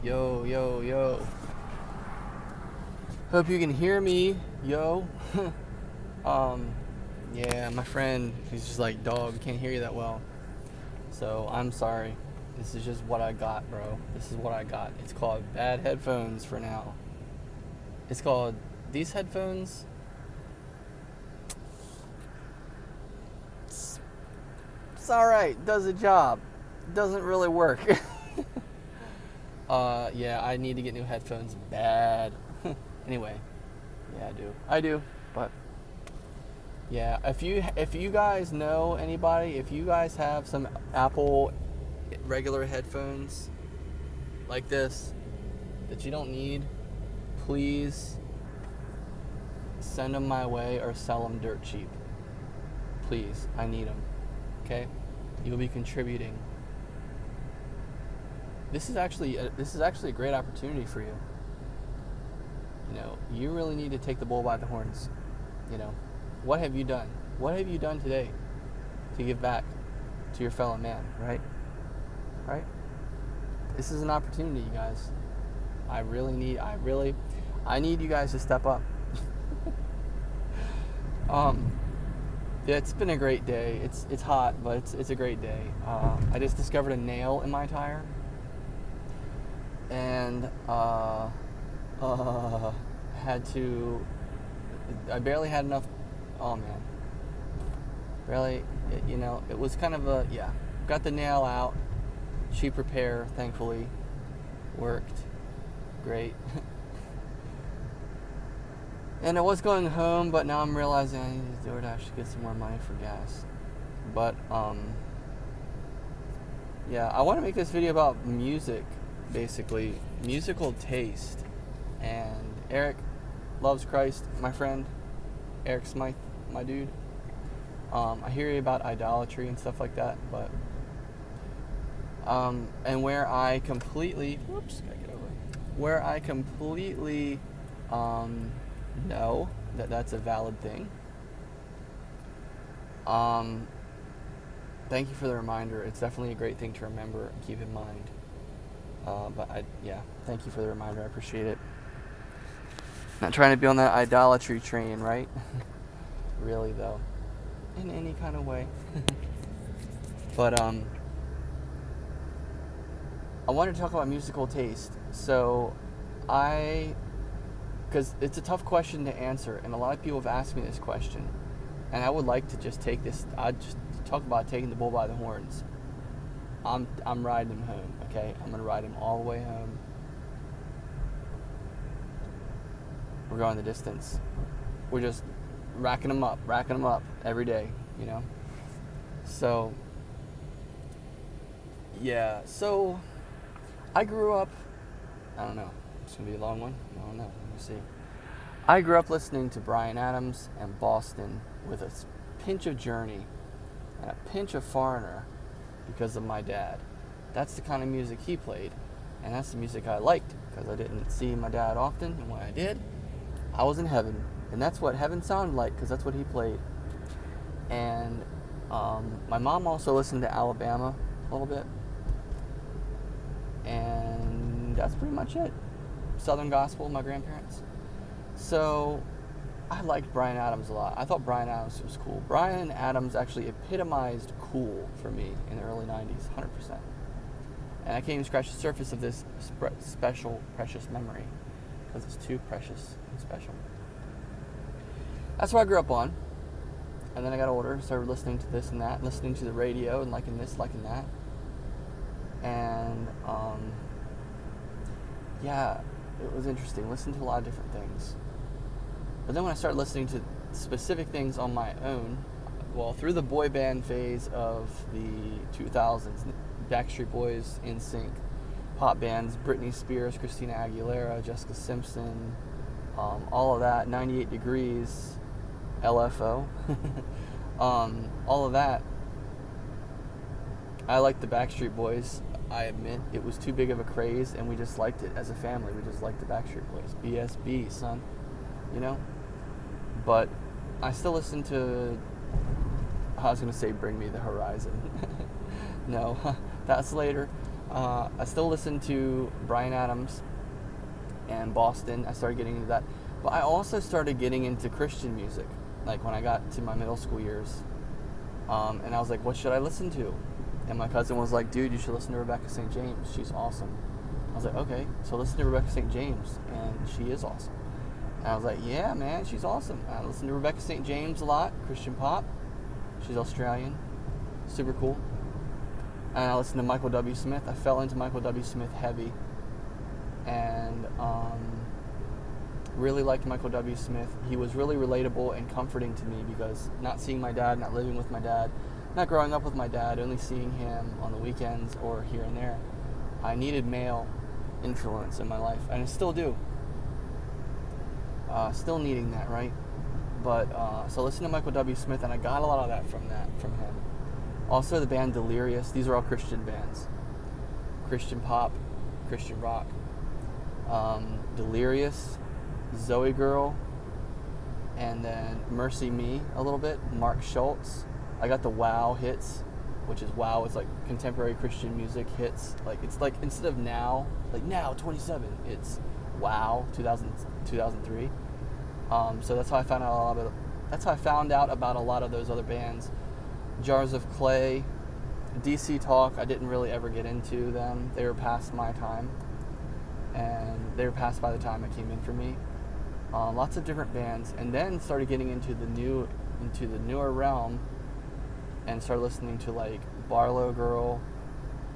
Yo, yo, yo. Hope you can hear me, yo. um, yeah, my friend, he's just like, dog, can't hear you that well. So I'm sorry. This is just what I got, bro. This is what I got. It's called bad headphones for now. It's called these headphones. It's all right. Does a job. Doesn't really work. Yeah, I need to get new headphones bad. Anyway, yeah, I do. But yeah, if you guys know anybody, if you guys have some Apple regular headphones like this that you don't need, please send them my way or sell them dirt cheap. Please, I need them. Okay, you'll be contributing. This is actually a great opportunity for you. You know, you really need to take the bull by the horns. You know, what have you done? What have you done today to give back to your fellow man, right? Right? This is an opportunity, you guys. I need you guys to step up. Yeah, it's been a great day. It's hot, but it's a great day. I just discovered a nail in my tire, and I barely had enough. Oh man, barely. It was kind of got the nail out. Cheap repair, thankfully, worked. Great. And I was going home, but now I'm realizing I need to DoorDash to get some more money for gas. But I want to make this video about music, basically musical taste. And Eric loves Christ, my friend, Eric Smythe, my dude. I hear you about idolatry and stuff like that, but and where I completely know that that's a valid thing. Thank you for the reminder. It's definitely a great thing to remember and keep in mind. Thank you for the reminder. I appreciate it. Not trying to be on that idolatry train, right? Really, though. In any kind of way. But, I wanted to talk about musical taste. So, because it's a tough question to answer, and a lot of people have asked me this question. And I would like to just I'd just talk about taking the bull by the horns. I'm riding him home, okay? I'm going to ride him all the way home. We're going the distance. We're just racking them up every day, you know? So, yeah. So, I grew up, I don't know. It's going to be a long one. I don't know. Let me see. I grew up listening to Bryan Adams and Boston with a pinch of Journey and a pinch of Foreigner because of my dad. That's the kind of music he played, and that's the music I liked because I didn't see my dad often, and when I did, I was in heaven, and that's what heaven sounded like because that's what he played. And my mom also listened to Alabama a little bit, and that's pretty much it. Southern gospel, my grandparents. So I liked Bryan Adams a lot. I thought Bryan Adams was cool. Bryan Adams actually epitomized cool for me in the early 90s, 100%. And I can't even scratch the surface of this special, precious memory because it's too precious and special. That's what I grew up on. And then I got older, started listening to this and that, listening to the radio and liking this, liking that. And, it was interesting. Listened to a lot of different things. But then when I started listening to specific things on my own, through the boy band phase of the 2000s, Backstreet Boys, NSYNC, pop bands, Britney Spears, Christina Aguilera, Jessica Simpson, all of that, 98 Degrees, LFO, all of that. I liked the Backstreet Boys. I admit it was too big of a craze, and we just liked it as a family. We just liked the Backstreet Boys. BSB, son. You know? But I still listen to, I was going to say Bring Me the Horizon. No, that's later. I still listen to Bryan Adams and Boston. I started getting into that. But I also started getting into Christian music, like when I got to my middle school years. And I was like, what should I listen to? And my cousin was like, dude, you should listen to Rebecca St. James. She's awesome. I was like, okay, so listen to Rebecca St. James. And she is awesome. And I was like, yeah, man, she's awesome. I listen to Rebecca St. James a lot, Christian pop. She's Australian. Super cool. And I listened to Michael W. Smith. I fell into Michael W. Smith heavy. And really liked Michael W. Smith. He was really relatable and comforting to me because not seeing my dad, not living with my dad, not growing up with my dad, only seeing him on the weekends or here and there, I needed male influence in my life, and I still do. Still needing that, right? But so listen to Michael W. Smith, and I got a lot of that from him. Also, the band Delirious. These are all Christian bands, Christian pop, Christian rock. Delirious, Zoe Girl, and then Mercy Me a little bit. Mark Schultz. I got the Wow hits, which is Wow. It's like contemporary Christian music hits. Like it's like instead of now, like now 27, it's Wow 2003. So that's how I found out a lot of. That's how I found out about a lot of those other bands. Jars of Clay, DC Talk. I didn't really ever get into them. They were past my time, and they were past by the time it came in for me. Lots of different bands, and then started getting into the newer realm, and started listening to like Barlow Girl,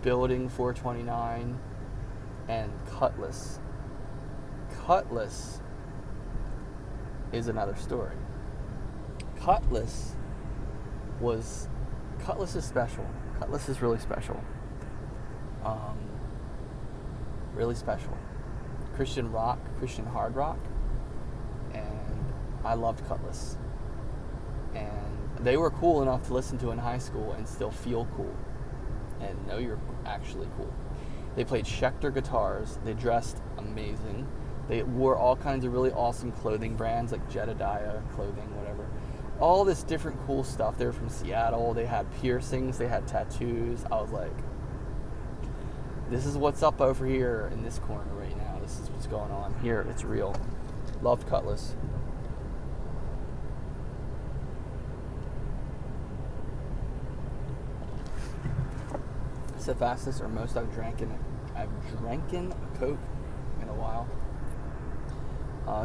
Building 429, and Cutlass. Cutlass is another story. Cutlass is special. Cutlass is really special. Really special. Christian rock, Christian hard rock, and I loved Cutlass. And they were cool enough to listen to in high school and still feel cool and know you're actually cool. They played Schecter guitars. They dressed amazing. They wore all kinds of really awesome clothing brands like Jedediah clothing, whatever. All this different cool stuff. They were from Seattle. They had piercings. They had tattoos. I was like, this is what's up over here in this corner right now. This is what's going on here. It's real. Loved Cutlass. It's the fastest or most I've drank in a Coke in a while.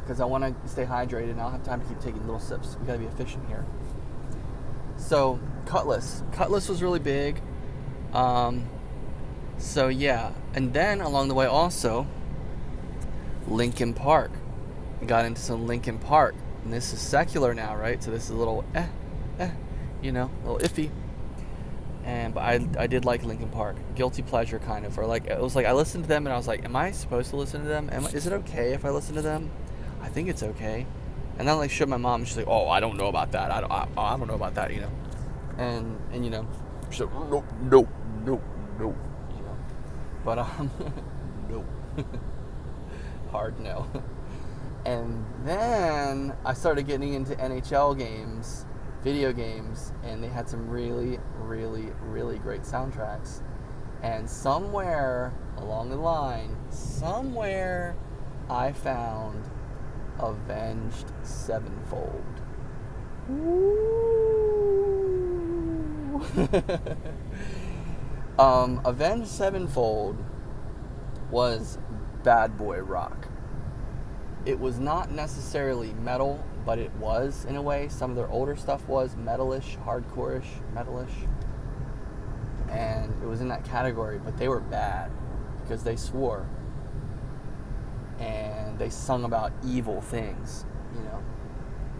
Because I want to stay hydrated and I don't have time to keep taking little sips. We gotta be efficient here. So Cutlass was really big. So yeah, and then along the way also, Linkin Park. I got into some Linkin Park, and this is secular now, right? So this is a little a little iffy. But I did like Linkin Park, guilty pleasure kind of, or like it was like I listened to them and I was like, am I supposed to listen to them? Is it okay if I listen to them? I think it's okay. And then I like showed my mom, and she's like, oh, I don't know about that. I don't know about that, you know. And you know, she's like, no, you know. But no, hard no. And then I started getting into NHL games, video games, and they had some really, really, really great soundtracks. And somewhere along the line, I found Avenged Sevenfold. Woo! Avenged Sevenfold was bad boy rock. It was not necessarily metal, but it was in a way. Some of their older stuff was metalish, hardcore-ish, metalish. And it was in that category, but they were bad because they swore. And they sung about evil things, you know.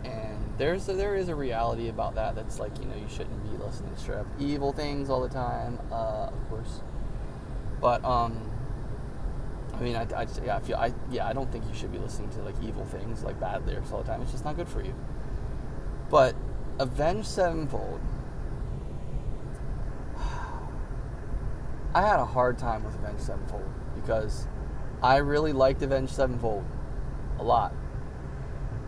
And there is a reality about that that's like, you know, you shouldn't be listening to straight up evil things all the time, of course. But I mean, I don't think you should be listening to like evil things, like bad lyrics all the time. It's just not good for you. But Avenged Sevenfold, I had a hard time with Avenged Sevenfold because I really liked Avenged Sevenfold a lot.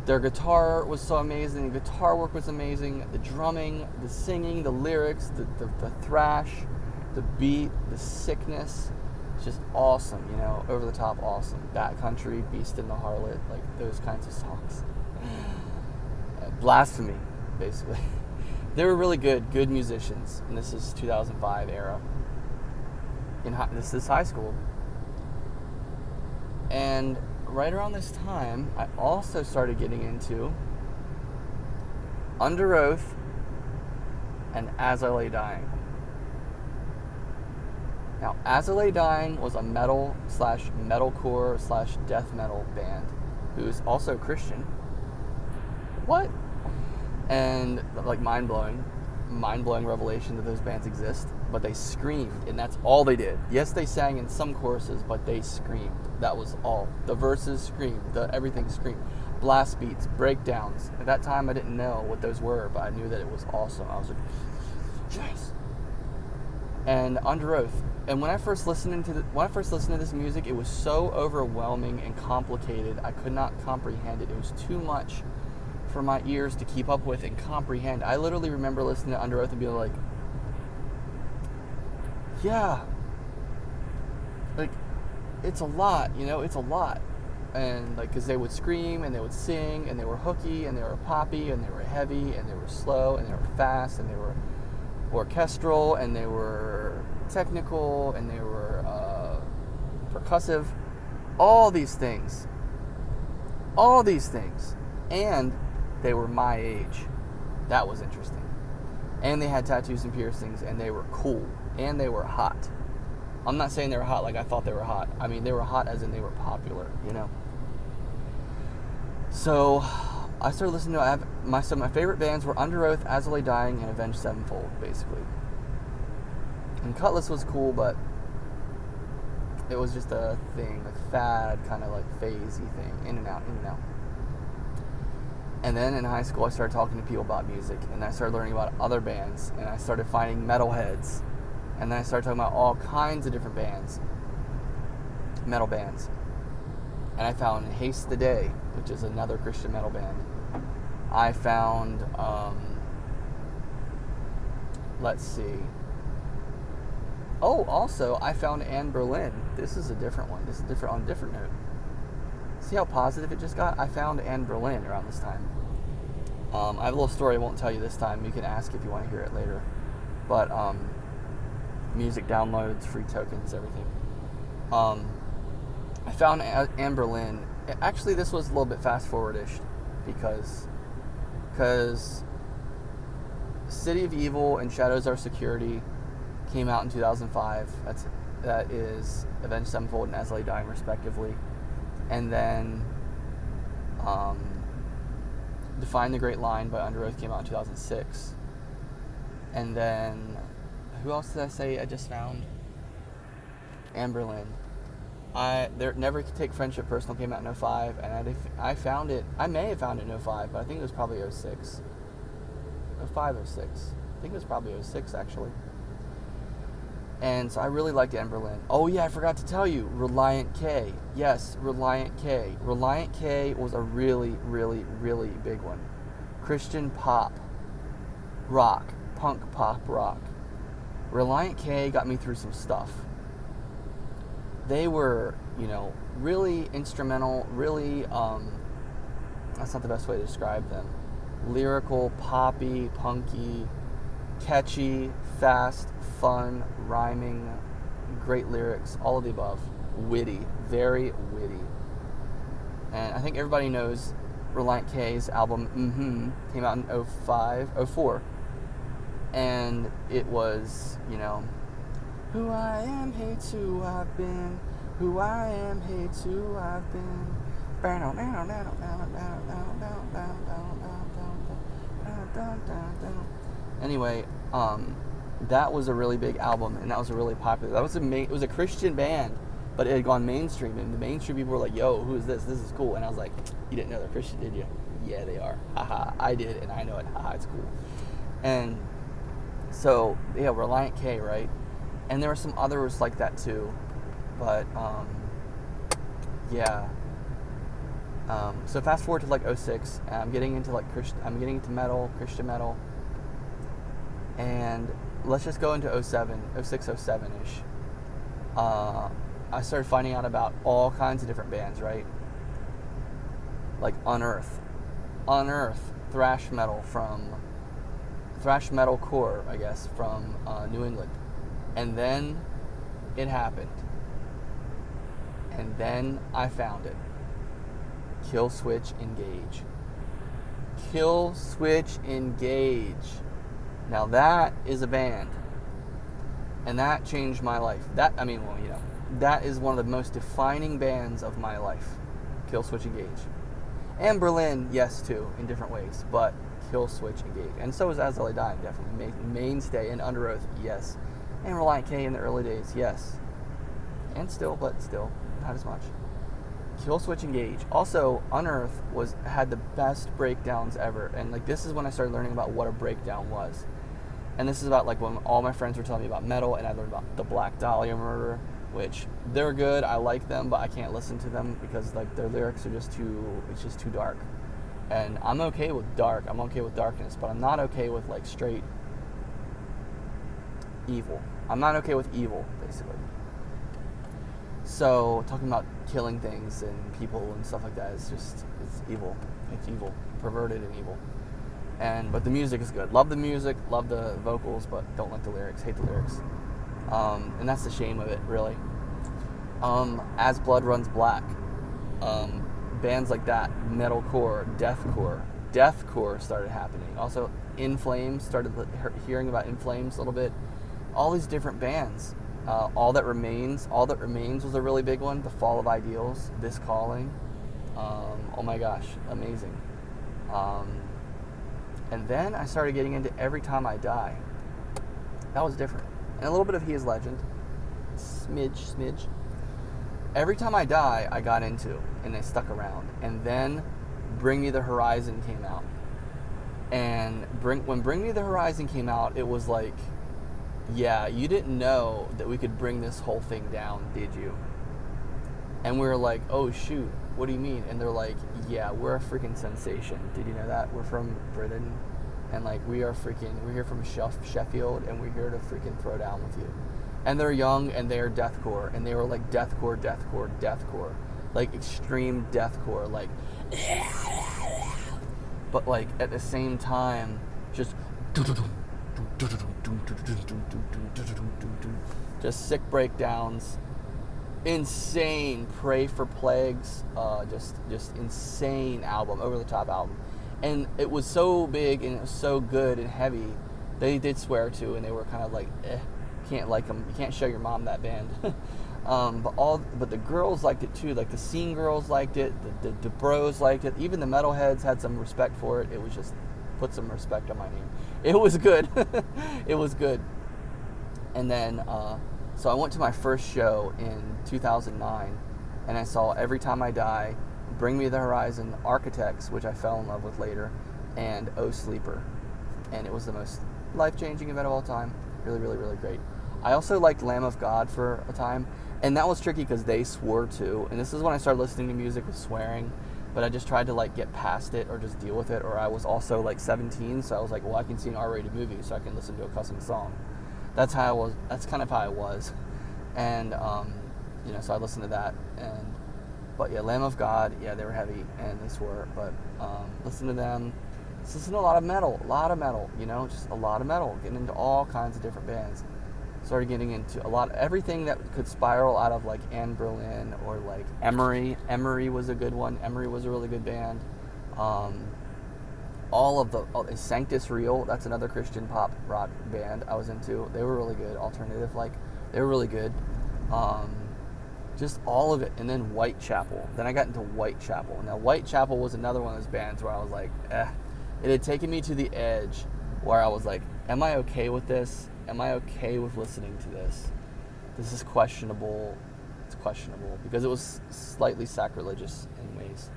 Their guitar was so amazing. The guitar work was amazing. The drumming, the singing, the lyrics, the thrash, the beat, the sickness. It's just awesome, you know, over the top awesome. Backcountry, Beast and the Harlot, like those kinds of songs. Blasphemy, basically. They were really good musicians, and this is 2005 era. This is high school. And right around this time, I also started getting into Under Oath and As I Lay Dying. Now, As I Lay Dying was a metalcore/death metal band who's also Christian. What? And like mind-blowing revelation that those bands exist, but they screamed, and that's all they did. Yes, they sang in some choruses, but they screamed. That was all. The verses screamed, everything screamed. Blast beats, breakdowns. At that time, I didn't know what those were, but I knew that it was awesome. I was like, yes. And Under Oath. And when I first listened to this music, it was so overwhelming and complicated. I could not comprehend it. It was too much for my ears to keep up with and comprehend. I literally remember listening to Under Oath and being like, yeah, like, it's a lot, you know, it's a lot. And like, because they would scream and they would sing and they were hooky and they were poppy and they were heavy and they were slow and they were fast and they were orchestral and they were technical and they were percussive. All these things. And they were my age. That was interesting. And they had tattoos and piercings, and they were cool, and they were hot. I'm not saying they were hot like I thought they were hot. I mean, they were hot as in they were popular, you know. So I started listening to my favorite bands were Under Oath, As I Lay Dying, and Avenged Sevenfold, basically. And Cutlass was cool, but it was just a thing, like fad, kind of like phasey thing, in and out. And then in high school, I started talking to people about music, and I started learning about other bands, and I started finding metalheads, and then I started talking about all kinds of different bands, metal bands. And I found Haste the Day, which is another Christian metal band. I found, let's see. Oh, also, I found Anne Berlin. This is a different one. This is different on a different note. See how positive it just got? I found Anne Berlin around this time. I have a little story I won't tell you this time. You can ask if you want to hear it later. But music downloads, free tokens, everything. I found Anne Berlin. Actually, this was a little bit fast-forward-ish because City of Evil and Shadows Are Security came out in 2005. That is Avenged Sevenfold and As I Lay Dying, respectively. And then Define the Great Line by Under Oath came out in 2006. And then, who else did I say I just found? Anne Berlin. Never Take Friendship Personal came out in 2005, and I found it, I may have found it in 2005, but I think it was probably 2006. 2005, 2006. I think it was probably 2006, actually. And so I really liked Anne Berlin. Oh yeah, I forgot to tell you, Reliant K. Yes, Reliant K. Reliant K was a really, really, really big one. Christian pop, rock, punk pop rock. Reliant K got me through some stuff. They were, really instrumental, really, that's not the best way to describe them. Lyrical, poppy, punky, catchy, fast, fun, rhyming, great lyrics, all of the above. Witty, very witty. And I think everybody knows Reliant K's album, came out in 04. And it was, who I am hates who I've been. Who I am hates who I've been. Anyway, that was a really big album, and that was a really popular. It was a Christian band, but it had gone mainstream, and the mainstream people were like, "Yo, who is this? This is cool." And I was like, "You didn't know they're Christian, did you?" Yeah, they are. Haha, I did, and I know it. Haha, it's cool. And so, yeah, Reliant K, right? And there were some others like that too, but yeah. So fast forward to like 06, and I'm getting into metal, Christian metal, and let's just go into 07, 06, 07-ish. I started finding out about all kinds of different bands, right? Like Unearth, thrash metal core, I guess, from New England. And then it happened. And then I found it. Kill Switch Engage. Kill Switch Engage. Now that is a band. And that changed my life. That is one of the most defining bands of my life. Kill Switch Engage. And Berlin, yes, too, in different ways. But Kill Switch Engage. And so is As I Lay Dying, definitely. Mainstay. And Under Oath, yes. And Reliant K in the early days, yes. And still, not as much. Kill Switch Engage. Also, Unearth had the best breakdowns ever. And like this is when I started learning about what a breakdown was. And this is about like when all my friends were telling me about metal, and I learned about the Black Dahlia Murder, which they're good. I like them, but I can't listen to them because like their lyrics are just too dark. And I'm okay with dark. I'm okay with darkness, but I'm not okay with like straight evil. I'm not okay with evil, basically. So talking about killing things and people and stuff like that is it's evil. It's evil, perverted and evil. But the music is good. Love the music, love the vocals, but don't like the lyrics. Hate the lyrics. And that's the shame of it, really. As Blood Runs Black. Bands like that, metalcore, deathcore started happening. Also, In Flames, started hearing about In Flames a little bit. All these different bands. All That Remains was a really big one. The Fall of Ideals, This Calling. Oh my gosh, amazing. And then I started getting into Every Time I Die. That was different. And a little bit of He Is Legend. Smidge. Every Time I Die, I got into, and they stuck around. And then Bring Me the Horizon came out. And when Bring Me the Horizon came out, it was like, yeah, you didn't know that we could bring this whole thing down, did you? And we were like, oh shoot, what do you mean? And they're like, yeah, we're a freaking sensation. Did you know that? We're from Britain, and like we're here from Sheffield, and we're here to freaking throw down with you. And they're young, and they're deathcore, and they were like deathcore, like extreme deathcore, like, but like at the same time, just sick breakdowns, insane Pray for Plagues, just insane album, over the top album. And it was so big and it was so good and heavy. They did swear to, and they were kind of like, can't like them. You can't show your mom that band. But the girls liked it too. Like the scene girls liked it. The bros liked it. Even the metalheads had some respect for it. It was just put some respect on my name. It was good. It was good. And then, so I went to my first show in 2009, and I saw Every Time I Die, Bring Me the Horizon, Architects, which I fell in love with later, and Oh Sleeper. And it was the most life-changing event of all time. Really, really, really great. I also liked Lamb of God for a time, and that was tricky because they swore too. And this is when I started listening to music with swearing, but I just tried to like get past it or just deal with it. Or I was also like 17, so I was like, well, I can see an R-rated movie, so I can listen to a cussing song. That's how I was. That's kind of how I was. And so I listened to that. But yeah, Lamb of God, yeah, they were heavy and they swore. But listen to them. Listen to a lot of metal, just a lot of metal. Getting into all kinds of different bands. Started getting into everything that could spiral out of like Anne Berlin or like Emery. Emery was a good one. Emery was a really good band. Sanctus Real, that's another Christian pop rock band I was into. They were really good. Alternative, they were really good. Just all of it. And then Whitechapel. Then I got into Whitechapel. Now Whitechapel was another one of those bands where I was like, It had taken me to the edge where I was like, am I okay with this? Am I okay with listening to this? This is questionable. It's questionable because it was slightly sacrilegious in ways.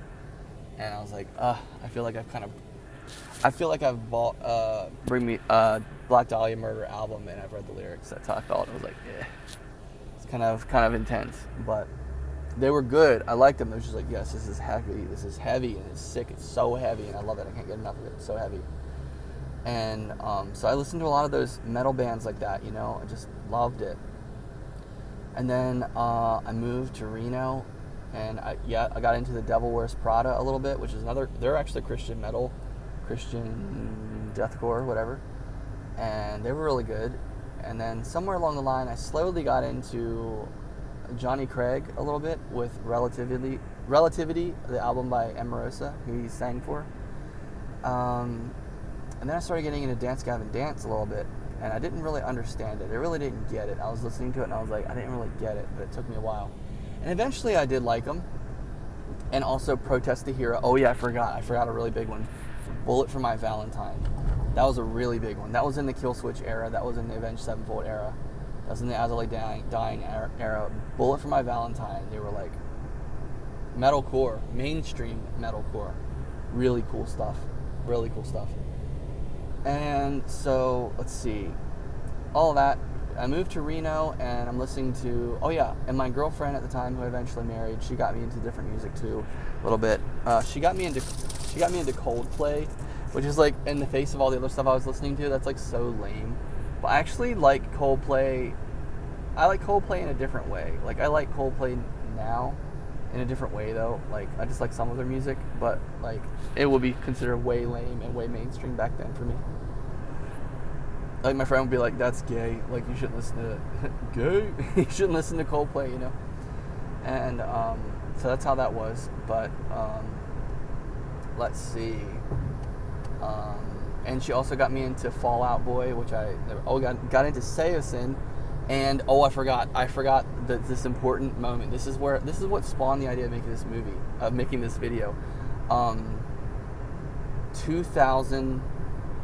And I was like, I feel like I've bought Bring Me Black Dahlia Murder album, and I've read the lyrics. That's how I felt. I was like, it's kind of intense, but they were good. I liked them. It was just like, yes, this is heavy, and it's sick. It's so heavy, and I love it. I can't get enough of it. It's so heavy. And so I listened to a lot of those metal bands like that. I just loved it. And then I moved to Reno, and I got into the Devil Wears Prada a little bit, which is they're actually Christian metal, Christian deathcore, whatever, and they were really good. And then somewhere along the line, I slowly got into Johnny Craig a little bit with Relativity, the album by Omarosa, who he sang for. And then I started getting into Dance Gavin Dance a little bit, and I didn't really understand it. I really didn't get it. I was listening to it, and I was like, I didn't really get it, but it took me a while. And eventually I did like them. And also Protest the Hero. Oh yeah, I forgot a really big one. Bullet for My Valentine. That was a really big one. That was in the Killswitch era. That was in the Avenged Sevenfold era. That was in the As I Lay Dying era. Bullet for My Valentine. They were like metalcore, mainstream metalcore. Really cool stuff. Really cool stuff. And so, let's see. All of that. I moved to Reno, and I'm listening to... Oh, yeah. And my girlfriend at the time, who I eventually married, she got me into different music, too, a little bit. She got me into Coldplay, which is, like, in the face of all the other stuff I was listening to. That's, like, so lame. But I actually like Coldplay. I like Coldplay in a different way. Like, I like Coldplay now in a different way, though. Like, I just like some of their music, but, like, it would be considered way lame and way mainstream back then for me. Like, my friend would be like, that's gay. Like, you shouldn't listen to gay? You shouldn't listen to Coldplay, you know? And, so that's how that was. But, let's see. And she also got me into Fall Out Boy, which got into Seosin. And, I forgot this important moment. This is what spawned the idea of making this video.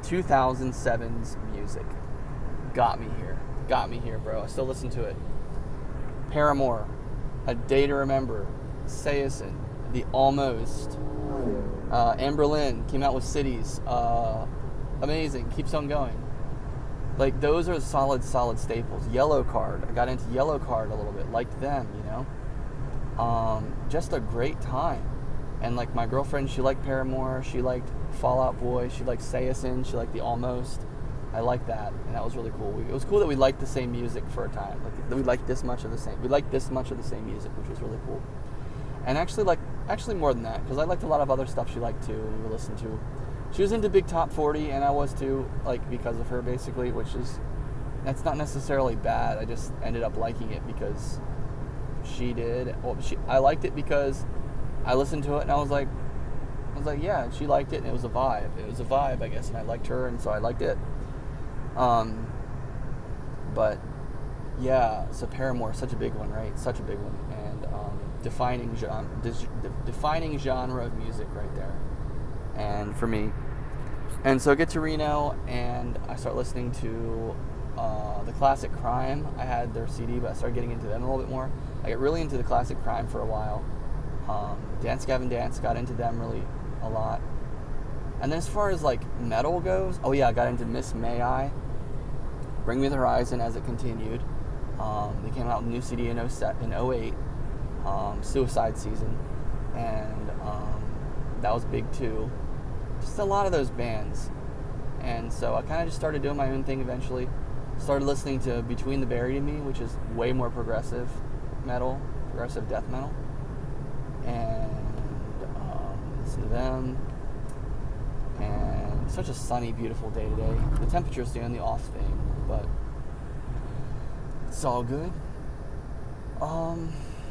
2007's music got me here, bro. I still listen to it. Paramore, A Day to Remember, Seosin, The Almost, Amberlynn came out with Cities, amazing, keeps on going. Like, those are solid staples. Yellow Card, I got into Yellow Card a little bit, liked them, you know. Just a great time. And, like, my girlfriend, she liked Paramore, she liked Fall Out Boy, she liked Seosin, she liked The Almost. I liked that, and that was really cool. It was cool that we liked the same music for a time. Like, we liked this much of the same music, which was really cool. And actually more than that, because I liked a lot of other stuff she liked too, and we would listen to. She was into Big Top 40, and I was too, like, because of her, basically, that's not necessarily bad. I just ended up liking it because she did. Well, I liked it because I listened to it, and I was like, yeah, and she liked it, and it was a vibe. It was a vibe, I guess, and I liked her, and so I liked it. But yeah, so Paramore, such a big one, right? Such a big one, and defining genre of music right there, and for me. And so I get to Reno, and I start listening to the Classic Crime. I had their CD, but I started getting into them a little bit more. I get really into the Classic Crime for a while. Dance Gavin Dance, got into them really a lot. And then as far as, like, metal goes, I got into Miss May I, Bring Me the Horizon as it continued. They came out with a new CD in 08, Suicide Season, and that was big too. Just a lot of those bands. And so I kind of just started doing my own thing eventually. Started listening to Between the Buried and Me, which is way more progressive death metal. And listen to them. And it's such a sunny, beautiful day today. The temperature's doing the off thing, but it's all good.